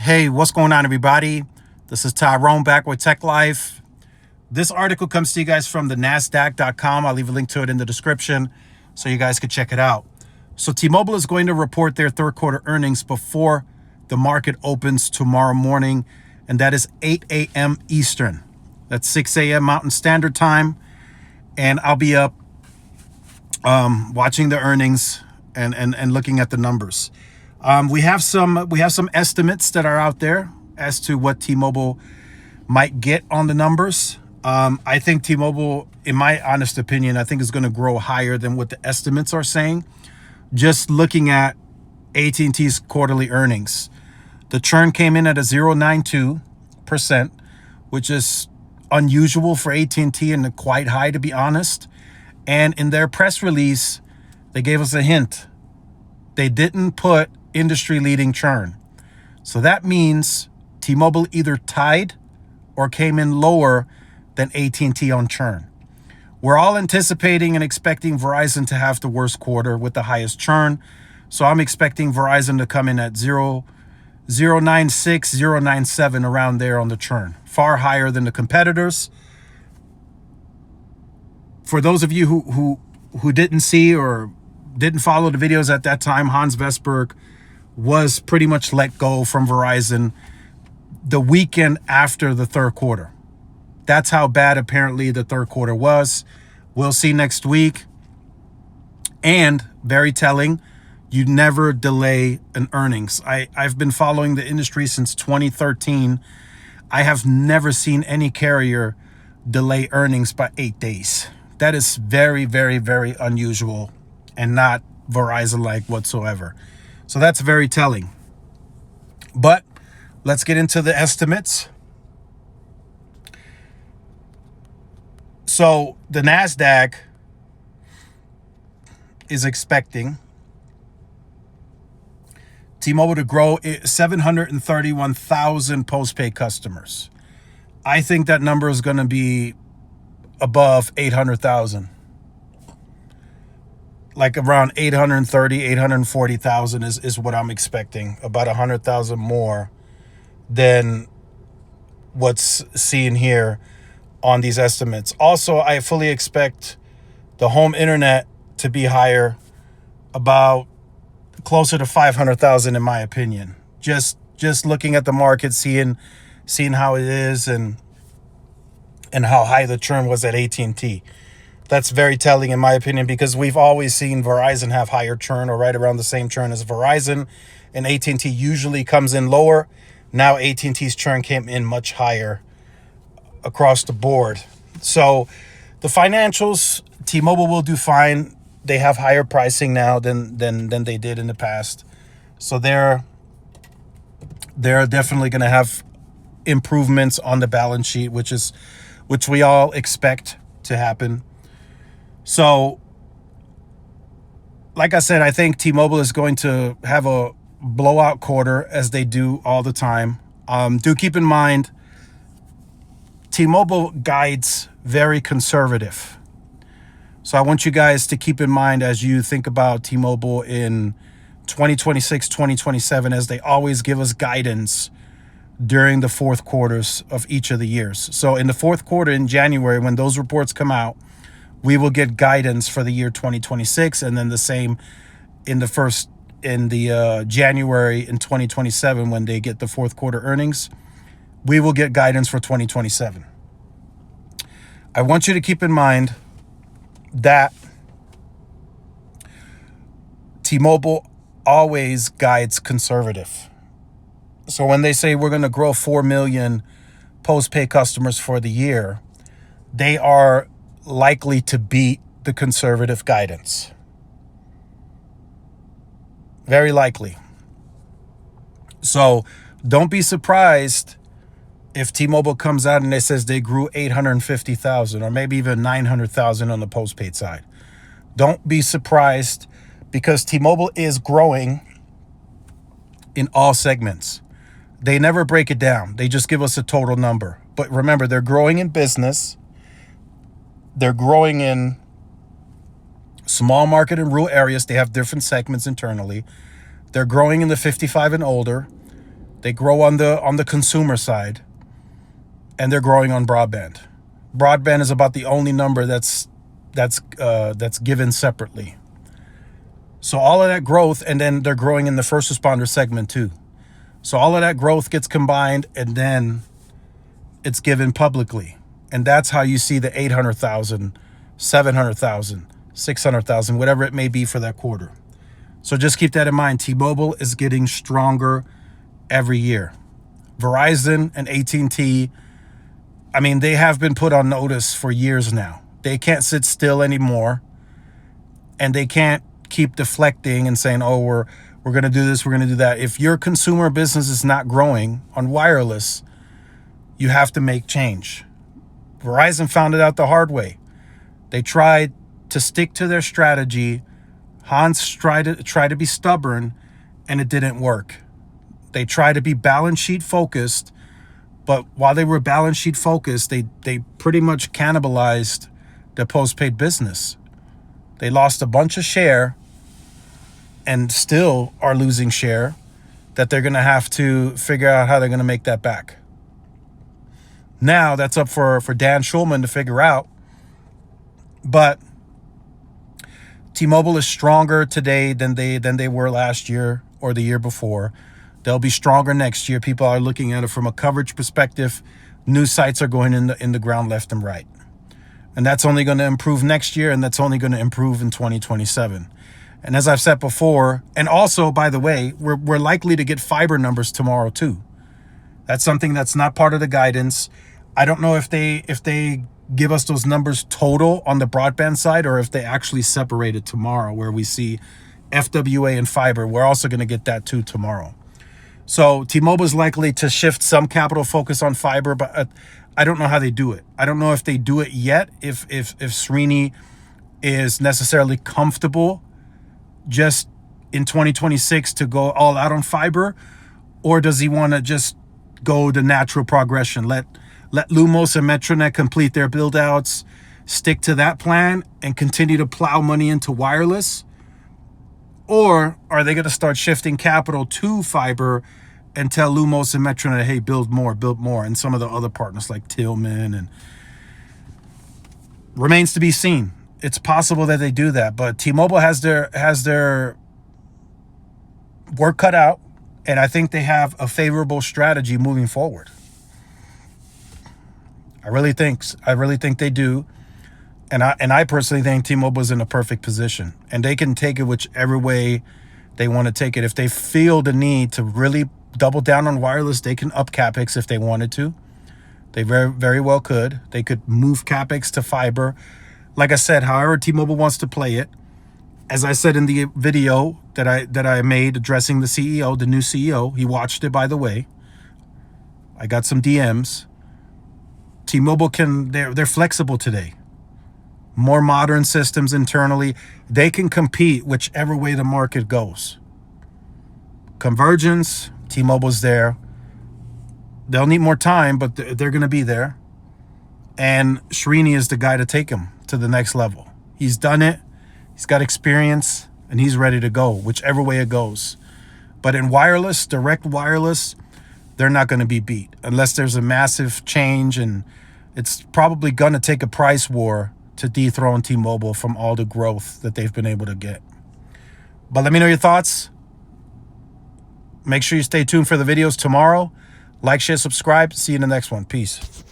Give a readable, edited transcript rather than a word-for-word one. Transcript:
Hey, what's going on, everybody? This is Tyrone back with Tech Life. This article comes to you guys from the NASDAQ.com. I'll leave a link to it in the description so you guys could check it out. So T-Mobile is going to report their third quarter earnings before the market opens tomorrow morning, and that is 8 a.m. Eastern. That's 6 a.m. Mountain Standard Time, and I'll be up watching the earnings and looking at the numbers. We have some estimates that are out there as to what T-Mobile might get on the numbers. I think T-Mobile, in my honest opinion, I think is going to grow higher than what the estimates are saying. Just looking at AT&T's quarterly earnings, the churn came in at a 0.92%, which is unusual for AT&T and quite high, to be honest. And in their press release, they gave us a hint. They didn't put industry-leading churn. So that means T-Mobile either tied or came in lower than AT&T on churn. We're all anticipating and expecting Verizon to have the worst quarter with the highest churn. So I'm expecting Verizon to come in at 0.96, 0.97, around there on the churn. Far higher than the competitors. For those of you who didn't see or didn't follow the videos at that time, Hans Vestberg was pretty much let go from Verizon the weekend after the third quarter. That's how bad apparently the third quarter was. We'll see next week. And very telling, you never delay an earnings. I've been following the industry since 2013. I have never seen any carrier delay earnings by 8 days. That is very, very, very unusual and not Verizon-like whatsoever. So that's very telling. But let's get into the estimates. So the NASDAQ is expecting T-Mobile to grow 731,000 postpaid customers. I think that number is going to be above 800,000. Like around 830, 840,000 is what I'm expecting. About 100,000 more than what's seen here on these estimates. Also, I fully expect the home internet to be higher, about closer to 500,000 in my opinion. Just looking at the market, seeing how it is and how high the churn was at AT&T. That's very telling in my opinion, because we've always seen Verizon have higher churn or right around the same churn as Verizon, and AT&T usually comes in lower. Now AT&T's churn came in much higher across the board. So the financials, T-Mobile will do fine. They have higher pricing now than they did in the past. So they're definitely going to have improvements on the balance sheet, which we all expect to happen. So, like I said, I think T-Mobile is going to have a blowout quarter, as they do all the time. Do keep in mind, T-Mobile guides very conservative. So I want you guys to keep in mind as you think about T-Mobile in 2026, 2027, as they always give us guidance during the fourth quarters of each of the years. So in the fourth quarter in January, when those reports come out, we will get guidance for the year 2026, and then the same in the January in 2027 when they get the fourth quarter earnings. We will get guidance for 2027. I want you to keep in mind that T-Mobile always guides conservative. So when they say we're going to grow 4 million postpaid customers for the year, they are likely to beat the conservative guidance. Very likely. So don't be surprised if T-Mobile comes out and it says they grew 850,000 or maybe even 900,000 on the postpaid side. Don't be surprised, because T-Mobile is growing in all segments. They never break it down. They just give us a total number. But remember, they're growing in business. They're growing in small market and rural areas. They have different segments internally. They're growing in the 55 and older. They grow on the consumer side, and they're growing on broadband. Broadband is about the only number that's given separately. So all of that growth, and then they're growing in the first responder segment too. So all of that growth gets combined, and then it's given publicly. And that's how you see the 800,000, 700,000, 600,000, whatever it may be for that quarter. So just keep that in mind. T-Mobile is getting stronger every year. Verizon and AT&T, I mean, they have been put on notice for years now. They can't sit still anymore, and they can't keep deflecting and saying, oh, we're going to do this, we're going to do that. If your consumer business is not growing on wireless, you have to make change. Verizon found it out the hard way. They tried to stick to their strategy. Hans tried to be stubborn, and it didn't work. They tried to be balance sheet focused, but while they were balance sheet focused, they pretty much cannibalized the postpaid business. They lost a bunch of share and still are losing share that they're going to have to figure out how they're going to make that back. Now that's up for Dan Schulman to figure out. But T-Mobile is stronger today than they were last year or the year before. They'll be stronger next year. People are looking at it from a coverage perspective. New sites are going in the ground left and right. And that's only going to improve next year, and that's only going to improve in 2027. And as I've said before, and also, by the way, we're likely to get fiber numbers tomorrow too. That's something that's not part of the guidance. I don't know if they give us those numbers total on the broadband side, or if they actually separate it tomorrow, where we see FWA and fiber. We're also going to get that too tomorrow. So T-Mobile is likely to shift some capital focus on fiber, but I don't know how they do it. I don't know if they do it yet, if Srini is necessarily comfortable just in 2026 to go all out on fiber, or does he want to just go the natural progression? Let Lumos and Metronet complete their build outs, stick to that plan, and continue to plow money into wireless? Or are they going to start shifting capital to fiber and tell Lumos and Metronet, hey, build more, and some of the other partners like Tillman? And remains to be seen. It's possible that they do that, but T-Mobile has their work cut out, and I think they have a favorable strategy moving forward. I really think they do. And I personally think T-Mobile is in a perfect position, and they can take it whichever way they want to take it. If they feel the need to really double down on wireless, they can up CapEx if they wanted to. They very, very well could. They could move CapEx to fiber. Like I said, however T-Mobile wants to play it. As I said in the video that I made addressing the CEO, the new CEO, he watched it, by the way. I got some DMs. T-Mobile they're flexible today. More modern systems internally. They can compete whichever way the market goes. Convergence, T-Mobile's there. They'll need more time, but they're going to be there. And Srini is the guy to take them to the next level. He's done it. He's got experience, and he's ready to go, whichever way it goes. But in wireless, direct wireless, they're not going to be beat unless there's a massive change, and it's probably going to take a price war to dethrone T-Mobile from all the growth that they've been able to get. But let me know your thoughts. Make sure you stay tuned for the videos tomorrow. Like, share, subscribe. See you in the next one. Peace.